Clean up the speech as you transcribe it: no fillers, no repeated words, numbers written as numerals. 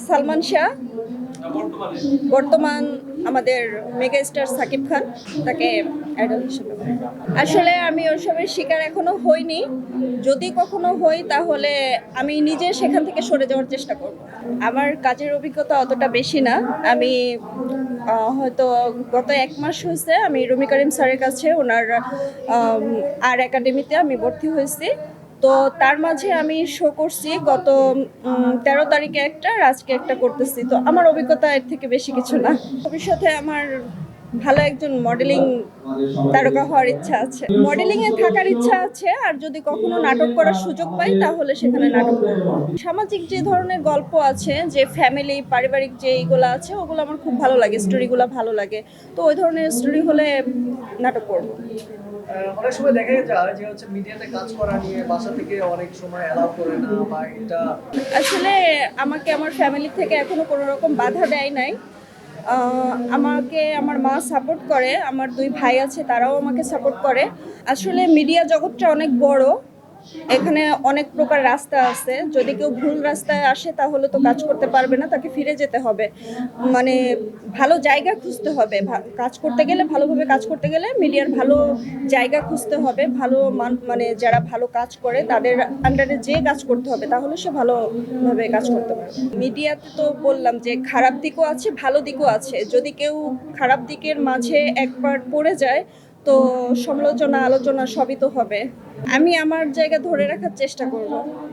সালমান শাহ, বর্তমান আমাদের mega star Shakib Khan, তাকে আইডল হিসেবে মানি। আসলে আমি ওসবের শিকার এখনো হইনি। যদি কখনো হই তাহলে আমি নিজে সেখান থেকে সরে যাওয়ার চেষ্টা করব। আমার কাজের অভিজ্ঞতা অতটা বেশি না। আমি হয়তো গত 1 মাস হয়েছে আমি রুমি করিম স্যারের কাছে ওনার আর একাডেমিতে আমি ভর্তি হয়েছি। তো তার মাঝে আমি শো করছি গত 13 তারিখে একটা, আর আজকে একটা করতেছি। তো আমার অভিজ্ঞতা এর থেকে বেশি কিছু না। ভবিষ্যতে আমার ভালো একজন মডেলিং তারকা হওয়ার ইচ্ছা আছে, মডেলিং এ থাকার ইচ্ছা আছে। আর যদি কখনো নাটক করার সুযোগ পাই তাহলে সেখানে নাটক করব। সামাজিক যে ধরনের গল্প আছে, যে ফ্যামিলি পারিবারিক যে এইগুলো আছে, ওগুলো আমার খুব ভালো লাগে, স্টোরিগুলো ভালো লাগে। তো ওই ধরনের স্টোরি হলে নাটক করব। অনেক সময় দেখা যায় যে হচ্ছে মিডিয়াতে কাজ করা নিয়ে বাসা থেকে অনেক সময় অ্যালাউ করে না, বা এটা আসলে আমাকে আমার ফ্যামিলি থেকে এখনো কোনো রকম বাধা দেয় নাই। আমাকে আমার মা সাপোর্ট করে, আমার 2 ভাই আছে, তারাও আমাকে সাপোর্ট করে। আসলে মিডিয়া জগৎটা অনেক বড়, এখানে অনেক প্রকার রাস্তা আছে। যদি কেউ ভুল রাস্তায় আসে তাহলে তো কাজ করতে পারবে না, তাকে ফিরে যেতে হবে। মানে ভালো জায়গা খুঁজতে হবে, কাজ করতে গেলে, ভালোভাবে কাজ করতে গেলে মিডিয়ার ভালো জায়গা খুঁজতে হবে, ভালো মানে যারা ভালো কাজ করে তাদের আন্ডারে যে কাজ করতে হবে, তাহলে সে ভালোভাবে কাজ করতে পারবে। মিডিয়াতে তো বললাম যে খারাপ দিকও আছে, ভালো দিকও আছে। যদি কেউ খারাপ দিকের মাঝে একবার পড়ে যায় তো সমালোচনা আলোচনা সবই তো হবে। আমি আমার জায়গা ধরে রাখার চেষ্টা করব।